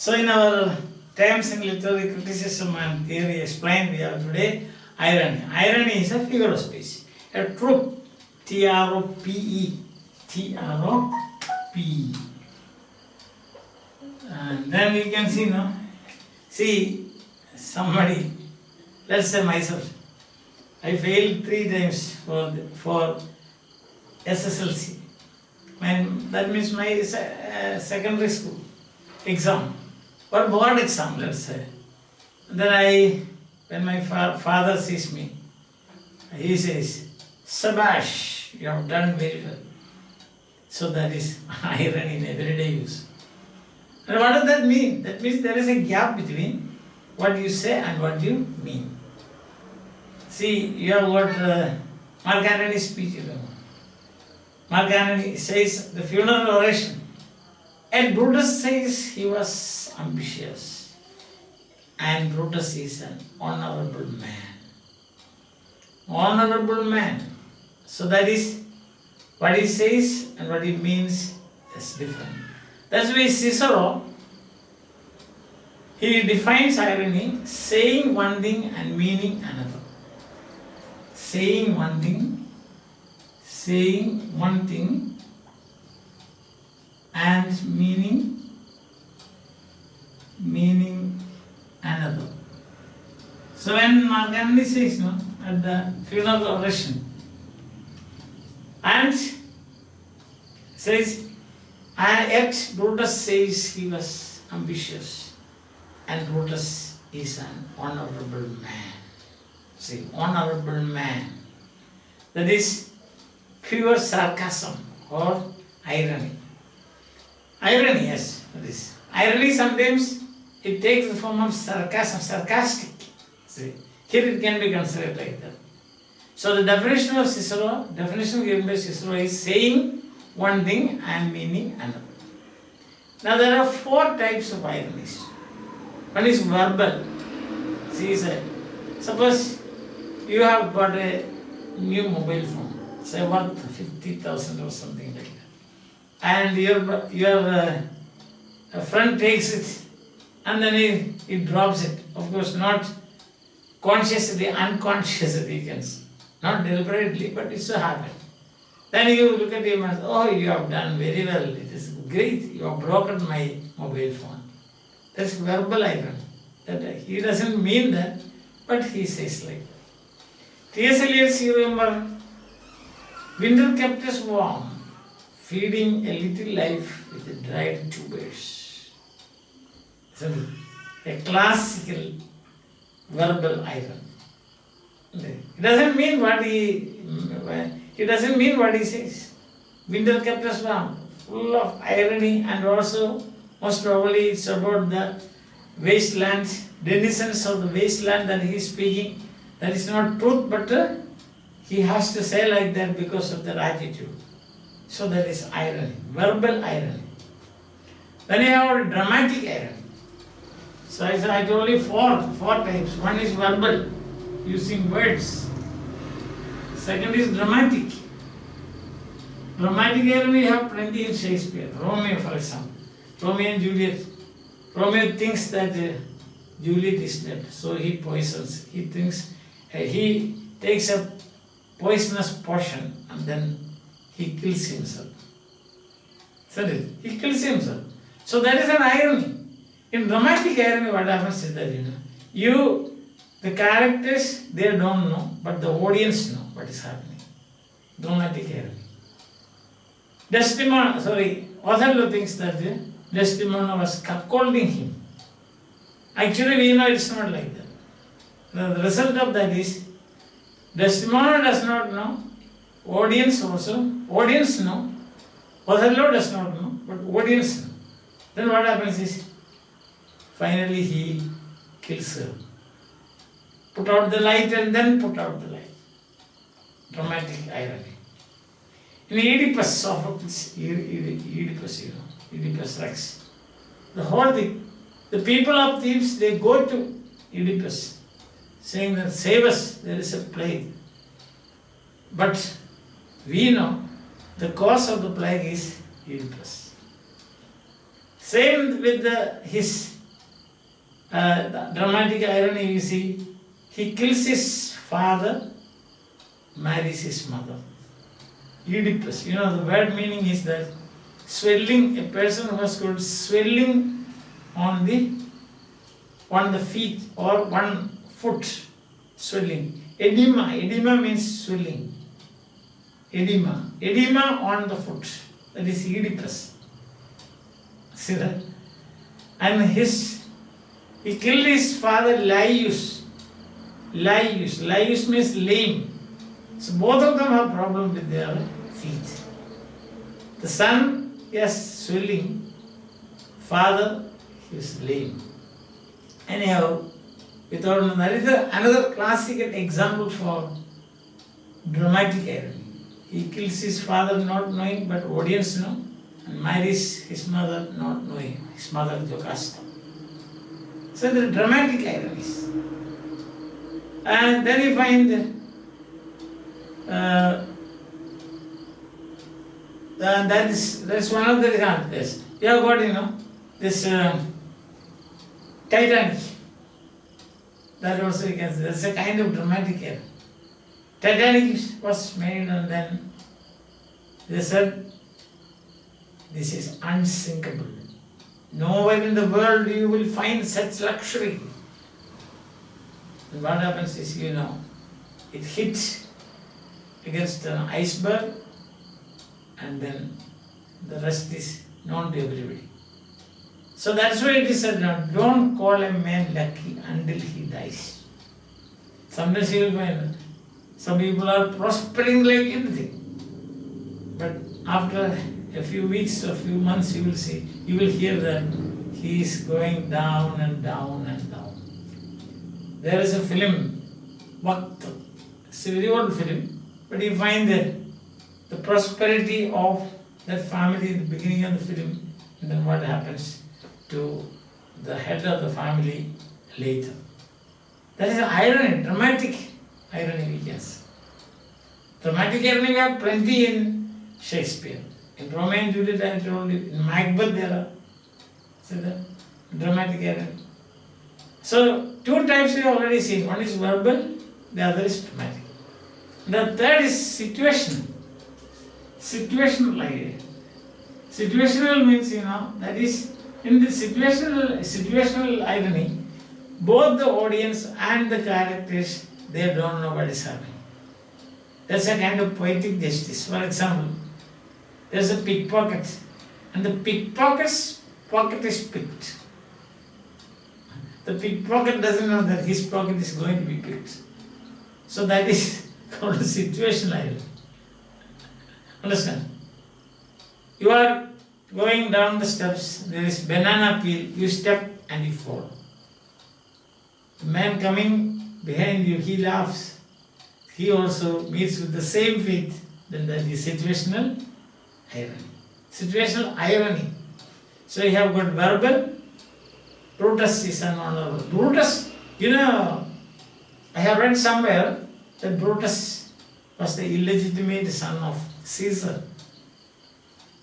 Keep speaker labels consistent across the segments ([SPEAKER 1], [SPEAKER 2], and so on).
[SPEAKER 1] So in our terms in literary criticism and theory explained, we have today irony. Irony is a figure of speech. A trope, T-R-O-P-E, T-R-O-P-E. And then we can see, no? See, somebody, let's say myself, I failed 3 times for SSLC. And that means my secondary school exam, or board exam, let's say. And then when my father sees me, he says, "Sabash, you have done very well." So that is irony in everyday use. And what does that mean? That means there is a gap between what you say and what you mean. See, you have got Mark Antony's speech. Mark Antony says the funeral oration. And Brutus says he was ambitious. And Brutus is an honorable man. Honorable man. So that is what he says and what he means is different. That's why Cicero, he defines irony, saying one thing and meaning another. Saying one thing and meaning another. So when Mark Antony says, no, at the funeral oration, and says, yet Brutus says he was ambitious, and Brutus is an honorable man. See, honorable man. That is pure sarcasm or irony. Irony, yes, that is. Irony sometimes it takes the form of sarcasm, sarcastic. See, here it can be considered like that. So the definition of Cicero, definition given by Cicero is saying one thing and meaning another. Now there are 4 types of ironies. One is verbal. See, suppose you have got a new mobile phone, say worth 50,000 or something like that, and your friend takes it and then he drops it. Of course, not consciously, unconsciously, you can say. Not deliberately, but it's a habit. Then you look at him and say, "Oh, you have done very well. It is great. You have broken my mobile phone." That's verbal irony. That he doesn't mean that, but he says like that. T.S. Eliot, you remember, winter kept us warm, feeding a little life with dried tubers. So, a classical verbal irony. He doesn't mean what he says. Winter kept us warm, full of irony, and also most probably it's about the wasteland, denizens of the wasteland that he is speaking. That is not truth, but he has to say like that because of their attitude. So that is irony, verbal irony. Then you have dramatic irony. So I told you four types. One is verbal, using words. Second is dramatic. Dramatic irony we have plenty in Shakespeare. Romeo, for example. Romeo and Juliet. Romeo thinks that Juliet is dead, so he poisons. He thinks he takes a poisonous potion and then he kills himself. So he kills himself. So that is an irony. In dramatic irony, what happens is that the characters, they don't know, but the audience know what is happening. Dramatic irony. Othello thinks that Desdemona was cuckolding him. Actually, we know it's not like that. The result of that is, Desdemona does not know, audience know, Othello does not know, but audience know. Then what happens is, finally he kills her. Put out the light and then put out the light. Dramatic irony. In Oedipus, Sophocles, Oedipus Rex, the whole thing, the people of Thebes, they go to Oedipus, saying that, "Save us, there is a plague." But we know the cause of the plague is Oedipus. Same with his The dramatic irony, you see, he kills his father, marries his mother. Oedipus, the word meaning is that swelling, a person who has got swelling on the feet or one foot, swelling. Edema means swelling. Edema on the foot, that is Oedipus. See that? And he killed his father Laius. Laius means lame. So both of them have problem with their feet. The son, yes, swelling. Father, he is lame. Anyhow, that is another classical example for dramatic irony. He kills his father not knowing, but audience know, and marries his mother not knowing, his mother Jocasta. So there are dramatic ironies. And then you find that's one of the examples. You have got, this Titanic. That also you can see. That's a kind of dramatic error. Titanic was made and then they said, this is unsinkable. Nowhere in the world you will find such luxury. And what happens is, it hit against an iceberg and then the rest is known to everybody. So that's why it is said, don't call a man lucky until he dies. Sometimes you will find some people are prospering like anything. But after a few weeks or few months you will hear that he is going down and down and down. There is a film, Waqt. It's a very old film, but you find that the prosperity of that family in the beginning of the film, and then what happens to the head of the family later. That is an irony, dramatic irony we can say. Dramatic irony we have plenty in Shakespeare. In Romeo and Juliet I told you, in Macbeth there are dramatic irony. So two types we have already seen. One is verbal, the other is dramatic. The third is situational. Situational idea. Situational means, that is, in the situational irony, both the audience and the characters, they don't know what is happening. That's a kind of poetic justice. For example, there's a pickpocket, and the pickpocket's pocket is picked. The pickpocket doesn't know that his pocket is going to be picked. So that is called a situational irony. Understand? You are going down the steps, there is banana peel, you step and you fall. The man coming behind you, he laughs. He also meets with the same fate. Then that is situational irony. Situational irony. So you have got verbal. Brutus is an honorable. Brutus, I have read somewhere that Brutus was the illegitimate son of Caesar.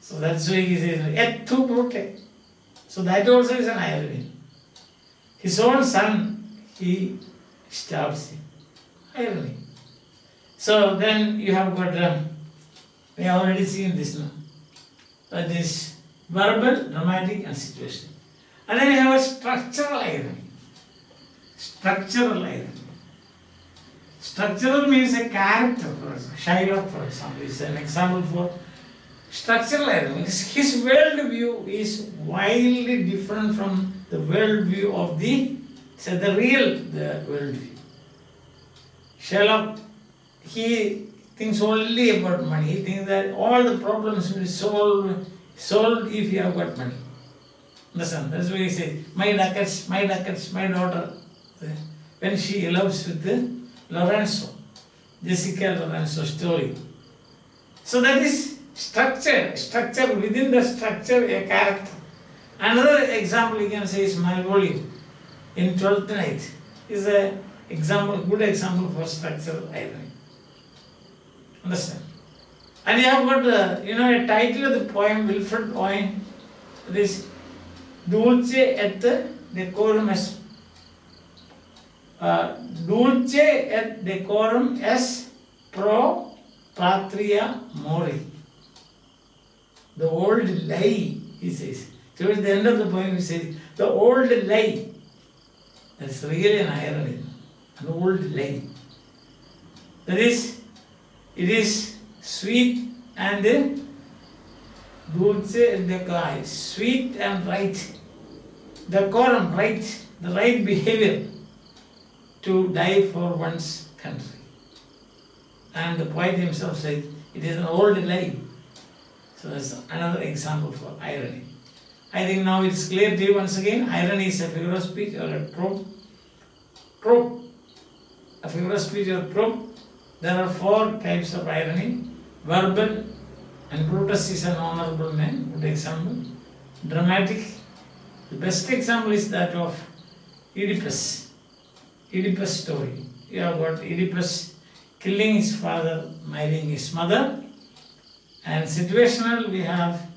[SPEAKER 1] So that's why he says, et tu brute. So that also is an irony. His own son, he stabs him. Irony. So then you have got, we have already seen this now. That is verbal, dramatic and situational. And then you have a structural irony. Structural irony. Structural means a character, for example. Shylock, for example, is an example for structural irony. His worldview is wildly different from the worldview of the real worldview. Shylock, he thinks only about money. He thinks that all the problems will be solved if you have got money. Understand? That's why he says, my ducats, my daughter. When she elopes with Lorenzo, Jessica Lorenzo story. So that is structure within the structure, a character. Another example you can say is Malvolio in 12th Night. Is a good example for structural irony. Understand? And you have got a title of the poem, Wilfred Owen, this Dulce et Decorum Dulce et decorum est pro patria mori. The old lie, he says. Towards the end of the poem, he says, the old lie. That's really an irony. An old lie. That is, it is sweet and dulce et decorum, sweet and right. Decorum, right, the right behavior to die for one's country. And the poet himself said, it is an old lie. So that's another example for irony. I think now it's clear to you once again, irony is a figure of speech or a trope. Trope. A figure of speech or trope. There are 4 types of irony. Verbal, and Brutus is an honorable man, good example. Dramatic. The best example is that of Oedipus. Oedipus story. You have got Oedipus killing his father, marrying his mother. And situational we have,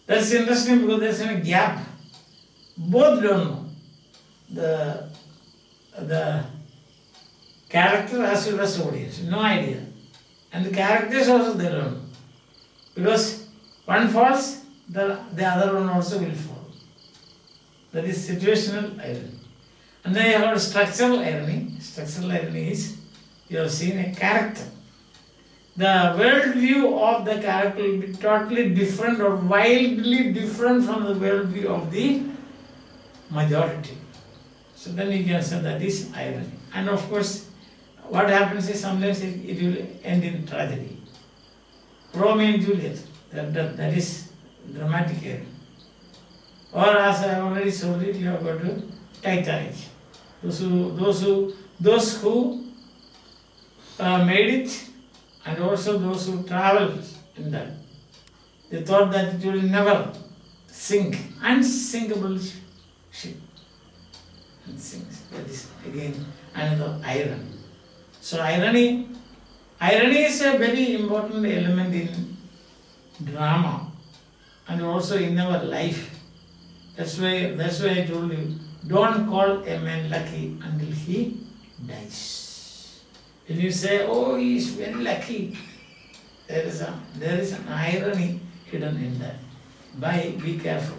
[SPEAKER 1] that's interesting because there's a gap. Both don't know. The character as well as audience, no idea. And the characters also they don't know. Because one falls, the other one also will fall. That is situational irony. And then you have structural irony. Structural irony is, you have seen a character. The worldview of the character will be totally different or wildly different from the worldview of the majority. So then you can say that is irony. And of course, what happens is sometimes it will end in tragedy. Romeo and Juliet, that is dramatic irony. Or as I have already told it, you have got to Titanic. Those who made it, and also those who traveled in that. They thought that it will never sink. Unsinkable ship. It sinks. That is again another irony. So irony is a very important element in drama and also in our life. That's why I told you, don't call a man lucky until he dies. When you say, oh, he is very lucky, there is an irony hidden in that. Be careful.